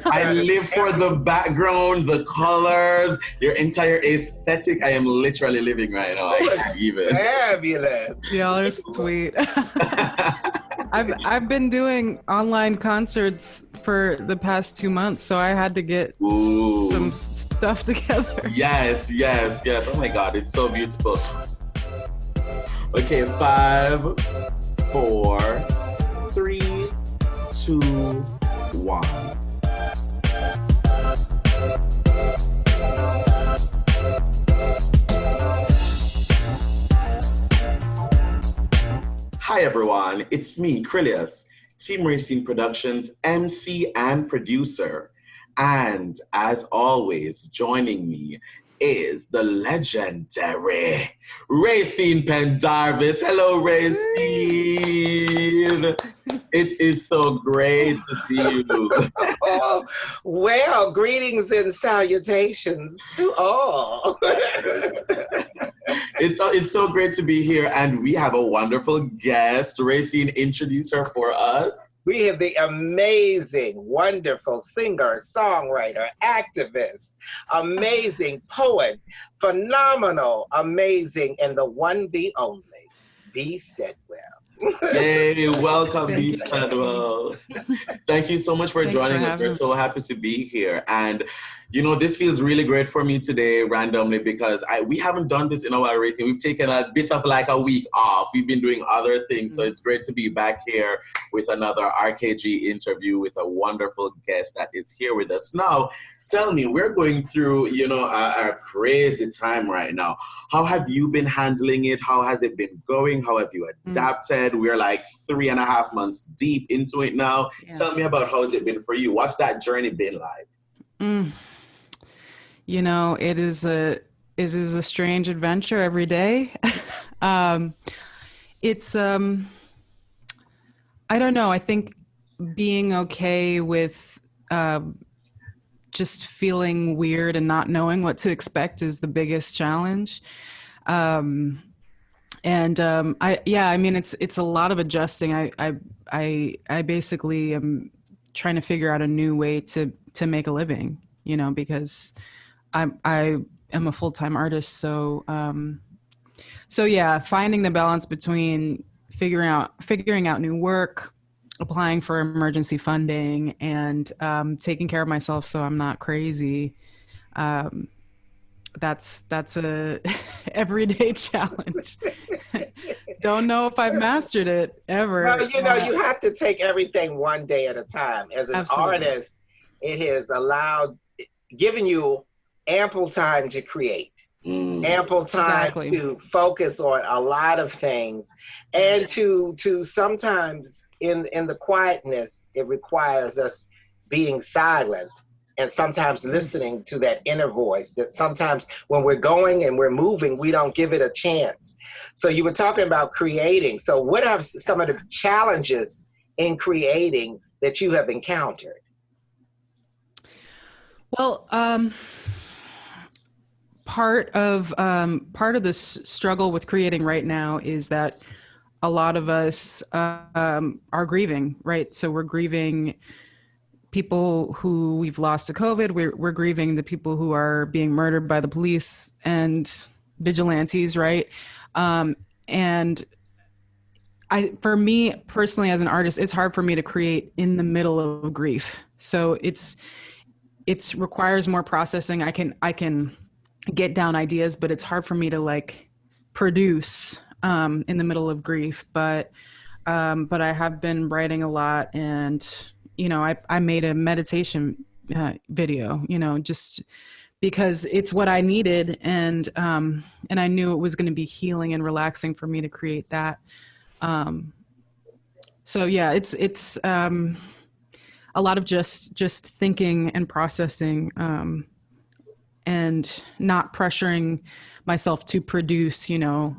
I live for the background, the colors, your entire aesthetic. I am literally living right now. I can't even. Fabulous. Y'all are sweet. I've been doing online concerts for the past 2 months, so I had to get some stuff together. Yes. Oh my God, it's so beautiful. Okay, 5, 4, 3, 2, 1. Hi everyone, it's me, Krylios, Team Rayceen Productions, MC and producer. And as always, joining me is the legendary Rayceen Pendarvis. Hello, Rayceen. It is so great to see you. Well, greetings and salutations to all. It's so great to be here, and we have a wonderful guest. Rayceen, introduce her for us. We have the amazing, wonderful singer, songwriter, activist, amazing poet, phenomenal, amazing, and the one, the only, Be Steadwell. Yay, welcome, Be Steadwell. Thank you so much for joining us. We're so happy to be here. And, you know, this feels really great for me today, randomly, because we haven't done this in a while, Rayceen. We've taken a bit of like a week off. We've been doing other things. So it's great to be back here with another RKG interview with a wonderful guest that is here with us. Now, tell me, we're going through, you know, a crazy time right now. How have you been handling it? How has it been going? How have you adapted? We're like 3.5 months deep into it now. Yeah. Tell me about how has it been for you? What's that journey been like? You know, it is a strange adventure every day. It's I don't know. I think being okay with just feeling weird and not knowing what to expect is the biggest challenge. I mean, it's a lot of adjusting. I basically am trying to figure out a new way to make a living, you know, because I am a full-time artist. So yeah, finding the balance between figuring out new work, applying for emergency funding, and taking care of myself so I'm not crazy. That's a everyday challenge. Don't know if I've mastered it ever. Well, you know, you have to take everything one day at a time. As an artist, it has given you ample time to create. Ample time to focus on a lot of things, and to sometimes in the quietness, it requires us being silent and sometimes listening to that inner voice that sometimes when we're going and we're moving, we don't give it a chance. So you were talking about creating. So what are some of the challenges in creating that you have encountered? Well, part of this struggle with creating right now is that a lot of us are grieving, right? So we're grieving people who we've lost to COVID. We're grieving the people who are being murdered by the police and vigilantes, right? And for me personally, as an artist, it's hard for me to create in the middle of grief. So it requires more processing. I can get down ideas, but it's hard for me to like produce in the middle of grief. But I have been writing a lot, and you know, I made a meditation video, you know, just because it's what I needed, and I knew it was going to be healing and relaxing for me to create that. So yeah, it's a lot of just thinking and processing, and not pressuring myself to produce, you know,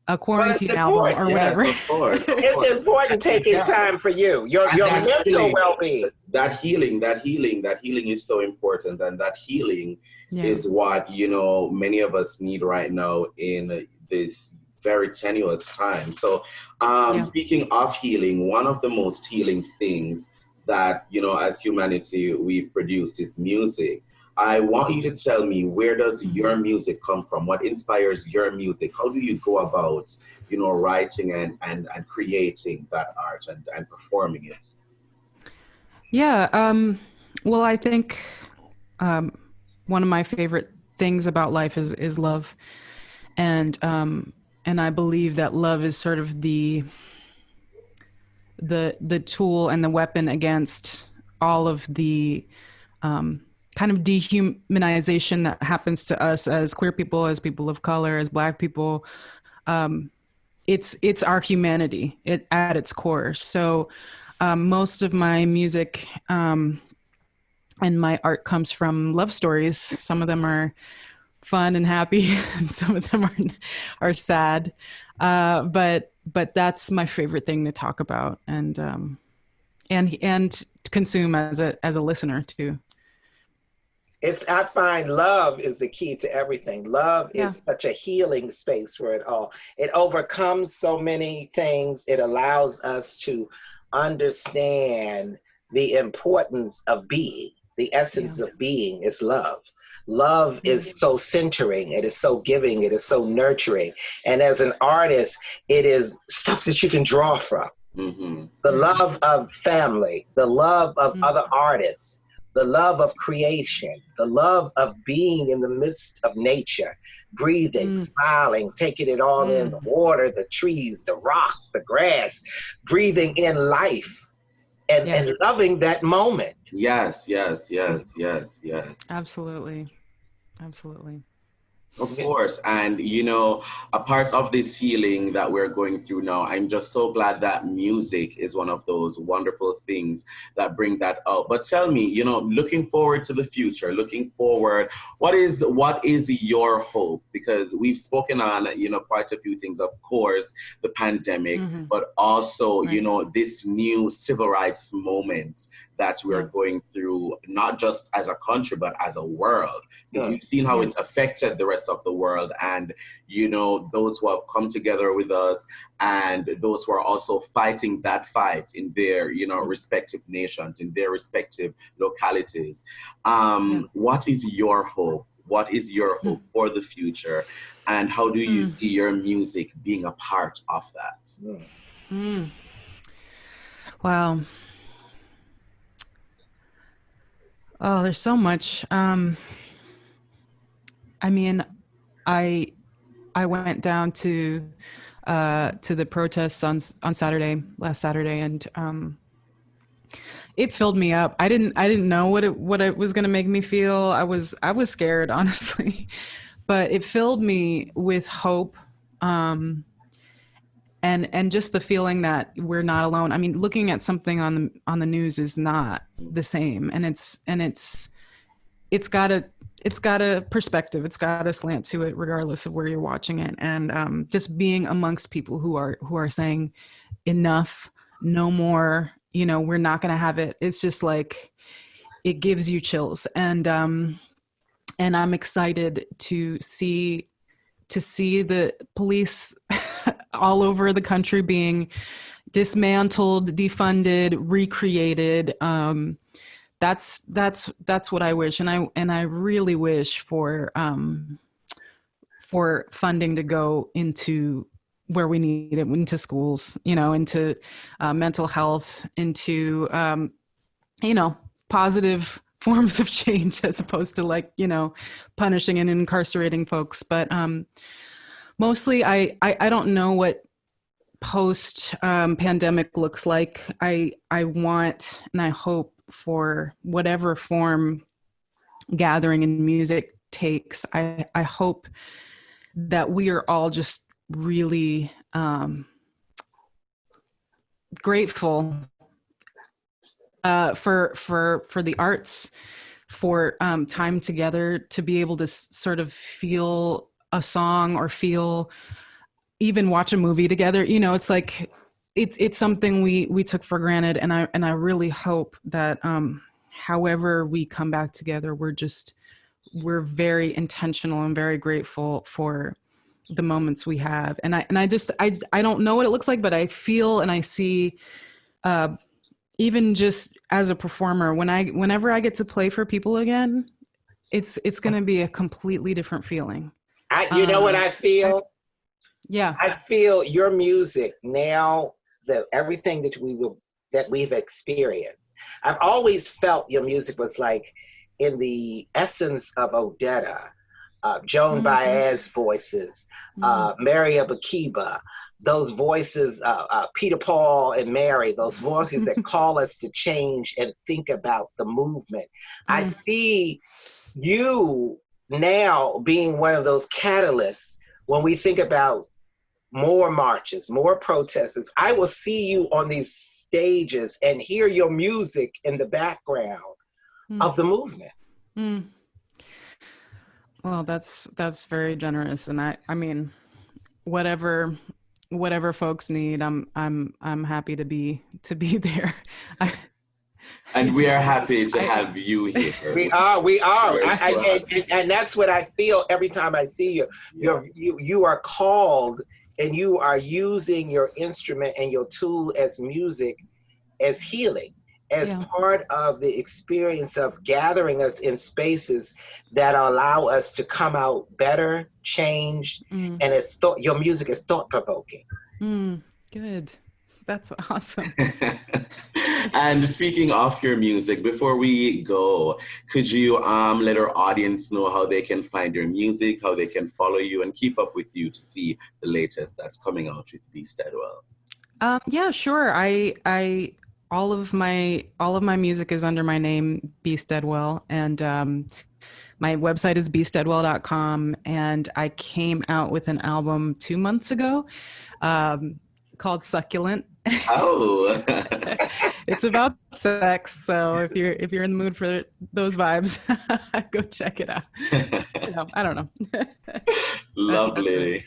a quarantine album or whatever. Of course. It's important taking time for you, your mental well-being. That healing is so important, and that healing is what, you know, many of us need right now in this very tenuous time. So speaking of healing, one of the most healing things that, you know, as humanity, we've produced is music. I want you to tell me, where does your music come from? What inspires your music? How do you go about, you know, writing and creating that art and performing it? Yeah. Well, I think one of my favorite things about life is love, and I believe that love is sort of the tool and the weapon against all of the kind of dehumanization that happens to us as queer people, as people of color, as Black people. It's our humanity at its core. So most of my music and my art comes from love stories. Some of them are fun and happy, and some of them are sad. But that's my favorite thing to talk about and consume as a listener too. I find love is the key to everything. Love is such a healing space for it all. It overcomes so many things. It allows us to understand the importance of being. The essence of being is love. Love is so centering. It is so giving. It is so nurturing. And as an artist, it is stuff that you can draw from. The love of family, the love of other artists, the love of creation, the love of being in the midst of nature, breathing, smiling, taking it all in, the water, the trees, the rock, the grass, breathing in life and loving that moment. Yes. Absolutely. Of course. And, you know, a part of this healing that we're going through now, I'm just so glad that music is one of those wonderful things that bring that out. But tell me, you know, looking forward to the future, looking forward, what is your hope? Because we've spoken on, you know, quite a few things, of course, the pandemic, but also, you know, this new civil rights moment that we're going through, not just as a country, but as a world, because we've seen how it's affected the rest of the world. And, you know, those who have come together with us and those who are also fighting that fight in their, you know, respective nations, in their respective localities. What is your hope? What is your hope for the future? And how do you see your music being a part of that? Wow. Oh, there's so much. I mean, I went down to the protests on Saturday, last Saturday, and it filled me up. I didn't know what it was going to make me feel. I was scared, honestly, but it filled me with hope. And just the feeling that we're not alone. I mean, looking at something on the news is not the same, and it's got a perspective, it's got a slant to it, regardless of where you're watching it. And just being amongst people who are saying enough, no more. You know, we're not going to have it. It's just like it gives you chills, and I'm excited to see the police all over the country being dismantled, defunded, recreated. That's what I wish, and I really wish for funding to go into where we need it, into schools, you know, into mental health, into you know, positive forms of change, as opposed to, like, you know, punishing and incarcerating folks. But mostly, I don't know what post pandemic looks like. I want and I hope for whatever form gathering and music takes. I hope that we are all just really grateful for the arts, for time together, to be able to sort of feel a song or even watch a movie together. You know, it's like it's something we took for granted, and I really hope that however we come back together, we're very intentional and very grateful for the moments we have. And I don't know what it looks like, but I feel and I see even just as a performer, whenever I get to play for people again, it's going to be a completely different feeling. You know what I feel? Yeah. I feel your music now, everything that we've experienced. I've always felt your music was like in the essence of Odetta, Joan Baez's voices, Maria Bakiba, those voices, Peter Paul and Mary, those voices that call us to change and think about the movement. I see you now being one of those catalysts when we think about more marches, more protests. I will see you on these stages and hear your music in the background of the movement. Well, that's very generous, and I mean, whatever folks need, I'm happy to be there. And we are happy to have you here. We are. And that's what I feel every time I see you. You are called, and you are using your instrument and your tool as music, as healing, as part of the experience of gathering us in spaces that allow us to come out better, changed, and your music is thought-provoking. Good. That's awesome. And speaking of your music, before we go, could you let our audience know how they can find your music, how they can follow you and keep up with you to see the latest that's coming out with Be Steadwell? Yeah, sure. I all of my music is under my name, Be Steadwell, and my website is bestedwell.com, and I came out with an album 2 months ago called Succulent. Oh. It's about sex, so if you're in the mood for those vibes, go check it out. I don't know. Lovely.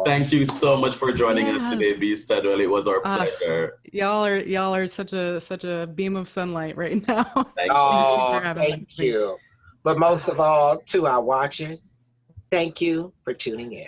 Thank you so much for joining us today, Be Steadwell. It was our pleasure. Y'all are such a beam of sunlight right now. Thank you. But most of all, to our watchers, thank you for tuning in.